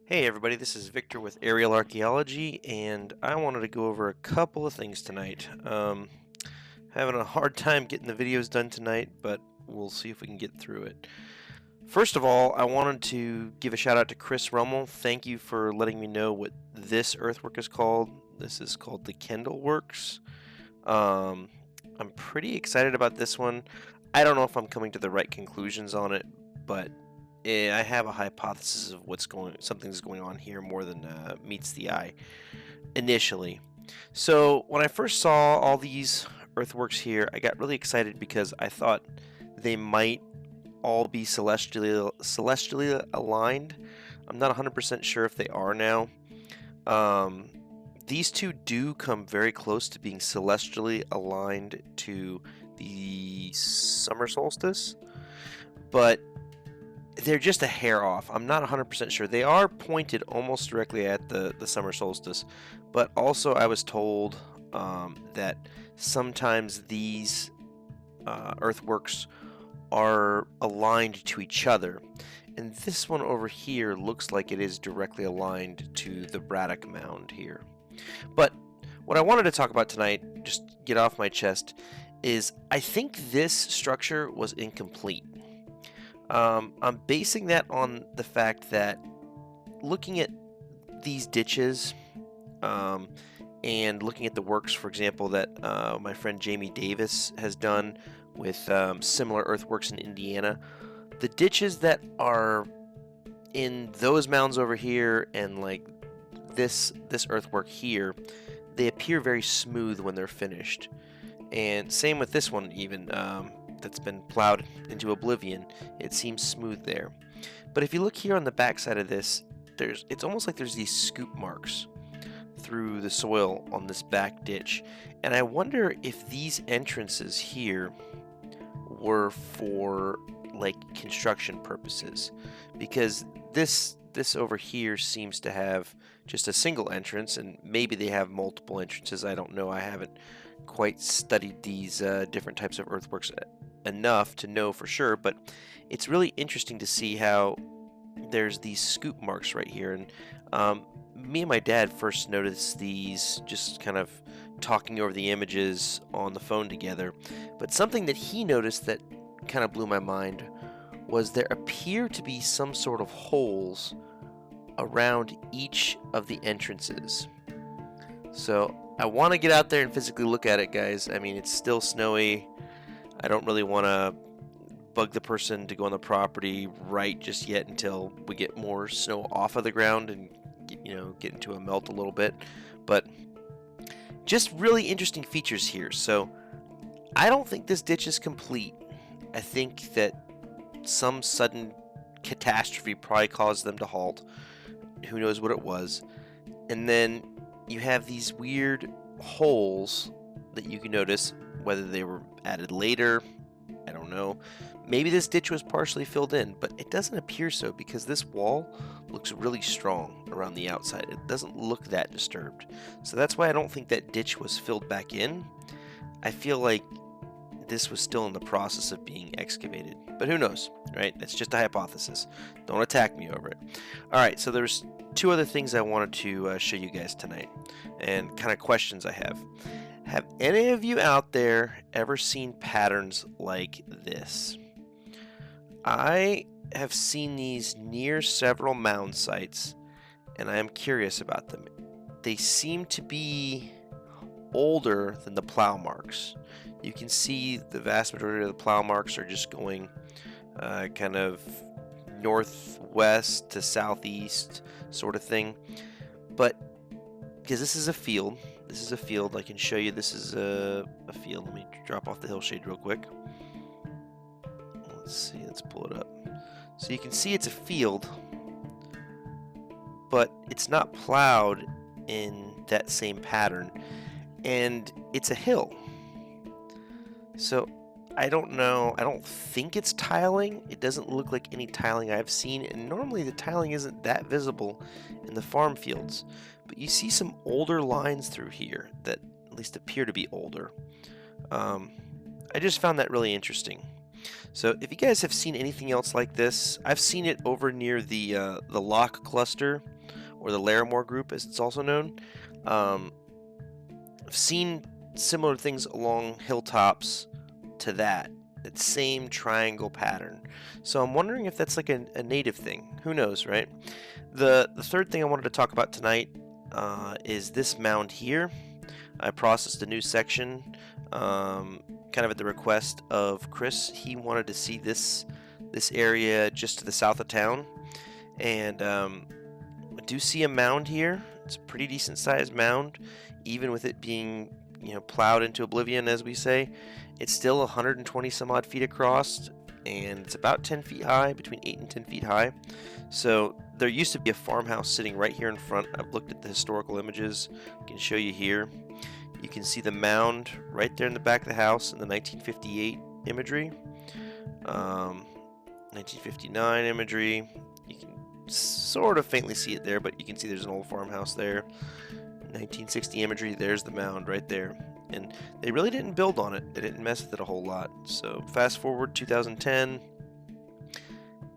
Hey everybody, this is Victor with Aerial Archaeology, and I wanted to go over a couple of things tonight. Having a hard time getting the videos done tonight, but we'll see if we can get through it. First of all, I wanted to give a shout out to Chris Rummel. Thank you for letting me know what this earthwork is called. This is called the Kendall Works. Um, I'm pretty excited about this one. I don't know if I'm coming to the right conclusions on it, but I have a hypothesis of something's going on here more than meets the eye initially. So when I first saw all these earthworks here, I got really excited because I thought they might all be celestially aligned. I'm not 100% sure if they are now. Um, these two do come very close to being celestially aligned to the summer solstice, but they're just a hair off. I'm not 100% sure. They are pointed almost directly at the summer solstice, but also I was told that sometimes these earthworks are aligned to each other. And this one over here looks like it is directly aligned to the Braddock Mound here. But what I wanted to talk about tonight, just get off my chest, is I think this structure was incomplete. I'm basing that on the fact that looking at these ditches and looking at the works, for example, that my friend Jamie Davis has done with similar earthworks in Indiana, the ditches that are in those mounds over here and like this earthwork here, they appear very smooth when they're finished. And same with this one even. That's been plowed into oblivion. It seems smooth there. But if you look here on the back side of this, it's almost like there's these scoop marks through the soil on this back ditch. And I wonder if these entrances here were for like construction purposes, because this over here seems to have just a single entrance, and maybe they have multiple entrances. I don't know. I haven't quite studied these different types of earthworks enough to know for sure, but it's really interesting to see how there's these scoop marks right here. And me and my dad first noticed these just kind of talking over the images on the phone together, but something that he noticed that kind of blew my mind was there appear to be some sort of holes around each of the entrances. So I want to get out there and physically look at it, guys. I mean, it's still snowy. I don't really want to bug the person to go on the property right just yet until we get more snow off of the ground and get into a melt a little bit. But just really interesting features here. So I don't think this ditch is complete. I think that some sudden catastrophe probably caused them to halt. Who knows what it was. And then you have these weird holes that you can notice, whether they were added later, I don't know. Maybe this ditch was partially filled in, but it doesn't appear so because this wall looks really strong around the outside. It doesn't look that disturbed. So that's why I don't think that ditch was filled back in. I feel like this was still in the process of being excavated, but who knows, right? It's just a hypothesis. Don't attack me over it. All right, so there's two other things I wanted to show you guys tonight, and kind of questions I have. Have any of you out there ever seen patterns like this? I have seen these near several mound sites, and I am curious about them. They seem to be older than the plow marks. You can see the vast majority of the plow marks are just going kind of northwest to southeast sort of thing. But because this is a field, I can show you this is a field. Let me drop off the hillshade real quick. Let's see, let's pull it up. So you can see it's a field, but it's not plowed in that same pattern, and it's a hill. So I don't know. I don't think it's tiling. It doesn't look like any tiling I've seen, and normally the tiling isn't that visible in the farm fields. But you see some older lines through here that at least appear to be older. I just found that really interesting. So if you guys have seen anything else like this, I've seen it over near the lock cluster or the Larimore group as it's also known. I've seen similar things along hilltops to that same triangle pattern. So I'm wondering if that's like a native thing. Who knows, right? The third thing I wanted to talk about tonight is this mound here. I processed a new section kind of at the request of Chris. He wanted to see this area just to the south of town, and I do see a mound here. It's a pretty decent sized mound, even with it being plowed into oblivion, as we say. It's still 120 some odd feet across, and it's about 10 feet high, between 8 and 10 feet high. So there used to be a farmhouse sitting right here in front. I've looked at the historical images. I can show you here. You can see the mound right there in the back of the house in the 1958 imagery, 1959 imagery. You can sort of faintly see it there, but you can see there's an old farmhouse there. 1960 imagery, there's the mound right there. And they really didn't build on it. They didn't mess with it a whole lot. So fast forward 2010,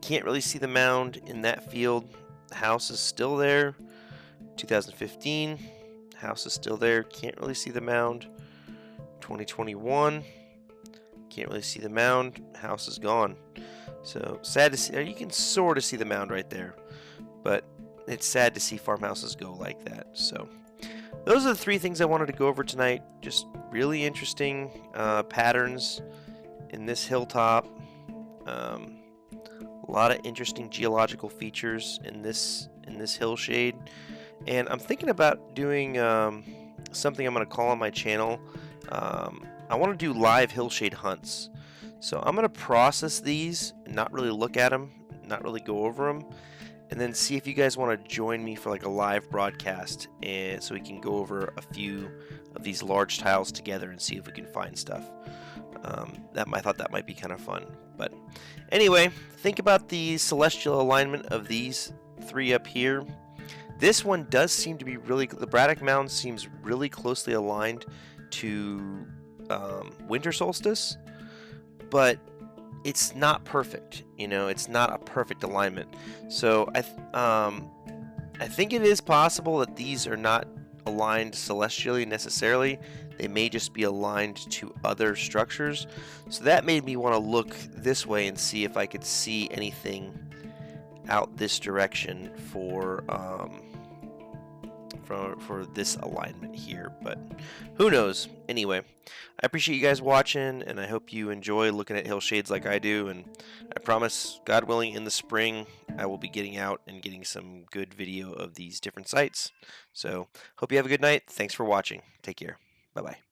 can't really see the mound in that field. The house is still there. 2015, house is still there. Can't really see the mound. 2021, can't really see the mound. House is gone. So sad to see. You can sort of see the mound right there, but it's sad to see farmhouses go like that. So those are the three things I wanted to go over tonight. Just really interesting patterns in this hilltop. A lot of interesting geological features in this hillshade. And I'm thinking about doing something I'm going to call on my channel. I want to do live hillshade hunts. So I'm going to process these, not really look at them, not really go over them, and then see if you guys want to join me for like a live broadcast, and so we can go over a few of these large tiles together and see if we can find stuff. I thought that might be kind of fun. But anyway, think about the celestial alignment of these three up here. This one does seem to be the Braddock Mound seems really closely aligned to winter solstice, but it's not perfect. It's not a perfect alignment. So I think it is possible that these are not aligned celestially necessarily. They may just be aligned to other structures. So that made me want to look this way and see if I could see anything out this direction for this alignment here, but who knows. Anyway, I appreciate you guys watching, and I hope you enjoy looking at hillshades like I do, and I promise, God willing, in the spring I will be getting out and getting some good video of these different sites. So hope you have a good night. Thanks for watching. Take care. Bye bye.